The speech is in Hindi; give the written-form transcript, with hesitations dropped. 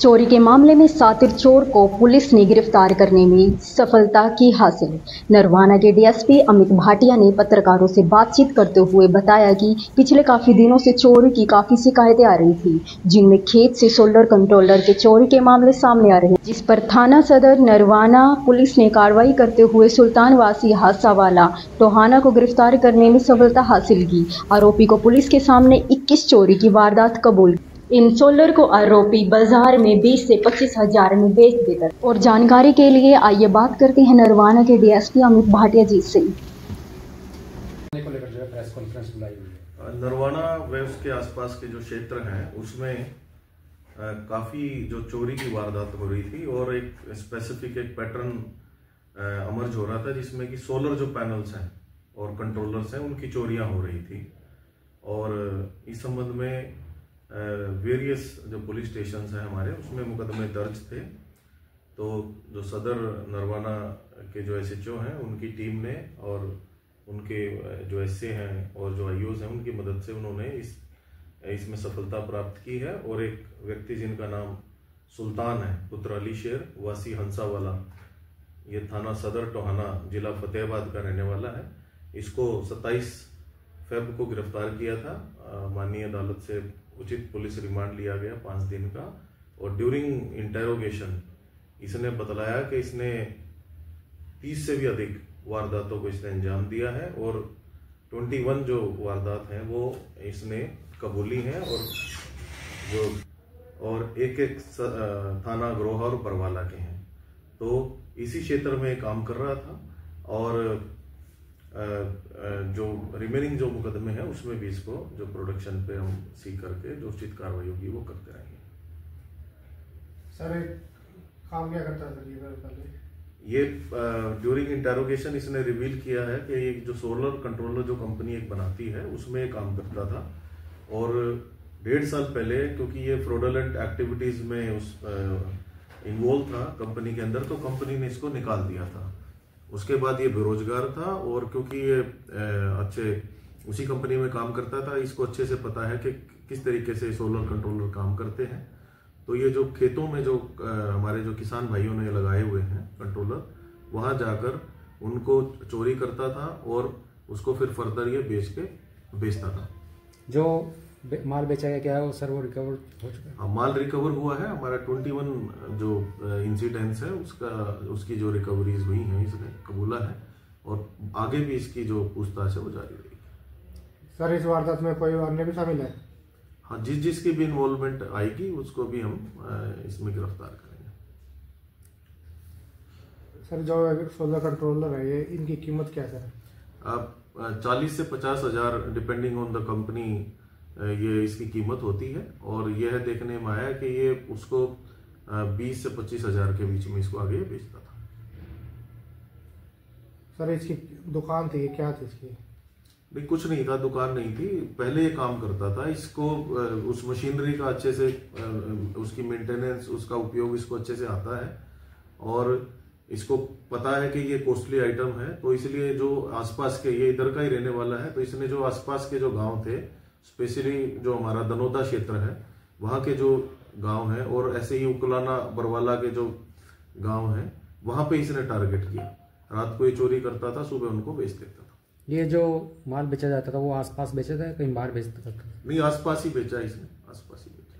चोरी के मामले में शातिर चोर को पुलिस ने गिरफ्तार करने में सफलता की हासिल। नरवाना के डीएसपी अमित भाटिया ने पत्रकारों से बातचीत करते हुए बताया कि पिछले काफी दिनों से चोरी की काफी शिकायतें आ रही थी, जिनमें खेत से सोलर कंट्रोलर के चोरी के मामले सामने आ रहे हैं, जिस पर थाना सदर नरवाना पुलिस ने कार्रवाई करते हुए सुल्तानवासी हादसावाला टोहाना को गिरफ्तार करने में सफलता हासिल की। आरोपी को पुलिस के सामने 21 चोरी की वारदात कबूल। इन सोलर को आरोपी बाजार में 20 से 25 हजार में बेच देता। और जानकारी के लिए आइए बात करते हैं नरवाना के डीएसपी अमित भाटिया जी से। को लेकर जो है प्रेस कॉन्फ्रेंस बुलाई हुई है। नरवाना व उसके आसपास के जो क्षेत्र हैं उसमें काफ़ी जो चोरी की वारदात हो रही थी और एक स्पेसिफिक एक पैटर्न अमर्ज हो रहा था, जिसमें कि सोलर जो पैनल्स हैं और कंट्रोलर्स हैं उनकी चोरियां हो रही थी। और इस संबंध में वेरियस जो पुलिस स्टेशन हैं हमारे उसमें मुकदमे दर्ज थे। तो जो सदर नरवाना के जो एसएचओ हैं उनकी टीम ने और उनके जो एसए हैं और जो आईओज हैं उनकी मदद से उन्होंने इसमें सफलता प्राप्त की है। और एक व्यक्ति जिनका नाम सुल्तान है, पुत्र अली शेर वासी हंसावाला, ये थाना सदर टोहाना जिला फतेहाबाद का रहने वाला है, इसको 27 फेब को गिरफ्तार किया था। माननीय अदालत से उचित पुलिस रिमांड लिया गया 5 दिन का। और ड्यूरिंग इंटेरोगेशन इसने बतलाया कि इसने 30 से भी अधिक वारदातों को इसने अंजाम दिया है और 21 जो वारदात हैं वो इसने कबूली हैं। और एक थाना ग्रोहा और बरवाला के हैं। तो इसी क्षेत्र में काम कर रहा था और जो रिमेनिंग जो मुकदमे हैं उसमें भी इसको जो प्रोडक्शन पे हम सीख करके जो उचित कार्रवाई होगी वो करते रहेंगे। सर काम क्या करता था ये ड्यूरिंग इंटेरोगेशन इसने रिवील किया है कि ये जो सोलर कंट्रोलर जो कंपनी एक बनाती है उसमें काम करता था। और 1.5 साल पहले क्योंकि ये फ्रॉडुलेंट एक्टिविटीज में उस इन्वॉल्व था कंपनी के अंदर, तो कंपनी ने इसको निकाल दिया था। उसके बाद ये बेरोजगार था और क्योंकि ये अच्छे उसी कंपनी में काम करता था, इसको अच्छे से पता है कि किस तरीके से सोलर कंट्रोलर काम करते हैं। तो ये जो खेतों में जो हमारे जो किसान भाइयों ने लगाए हुए हैं कंट्रोलर, वहां जाकर उनको चोरी करता था और उसको फिर फर्दर ये बेचता था। जो माल बेचा गया क्या है वो सर वो रिकवर हो चुका है? हाँ, माल रिकवर हुआ है हमारा। 21 जो इंसिडेंट्स है उसकी जो रिकवरीज हुई हैं इसने कबूला है और आगे भी इसकी जो पूछताछ है वो जारी रहेगी। सर इस वारदात में कोई अन्य भी शामिल है? हाँ, जिसकी भी इन्वॉल्वमेंट आएगी उसको भी हम इसमें गिरफ्तार करेंगे। सर जो सोलर कंट्रोलर है ये इनकी कीमत क्या है? अब 40 से 50 हजार डिपेंडिंग ऑन द कंपनी ये इसकी कीमत होती है। और यह देखने में आया कि ये उसको 20 से 25 हजार के बीच में इसको आगे बेचता था। सर इसकी दुकान थी, क्या थी इसकी? नहीं, कुछ नहीं था, दुकान नहीं थी, पहले ये काम करता था। इसको उस मशीनरी का अच्छे से उसकी मेंटेनेंस उसका उपयोग इसको अच्छे से आता है और इसको पता है कि ये कॉस्टली आइटम है। तो इसलिए जो आसपास के, ये इधर का ही रहने वाला है, तो इसने जो आसपास के जो गांव थे, स्पेशली जो हमारा दनोदा क्षेत्र है वहां के जो गांव हैं और ऐसे ही उकलाना बरवाला के जो गांव हैं वहां पे इसने टारगेट किया। रात को ये चोरी करता था, सुबह उनको बेच देता था। ये जो माल बेचा जाता था वो आसपास बेचा था, कहीं बाहर बेचता था? नहीं, आसपास ही बेचा इसने, आसपास ही बेचा।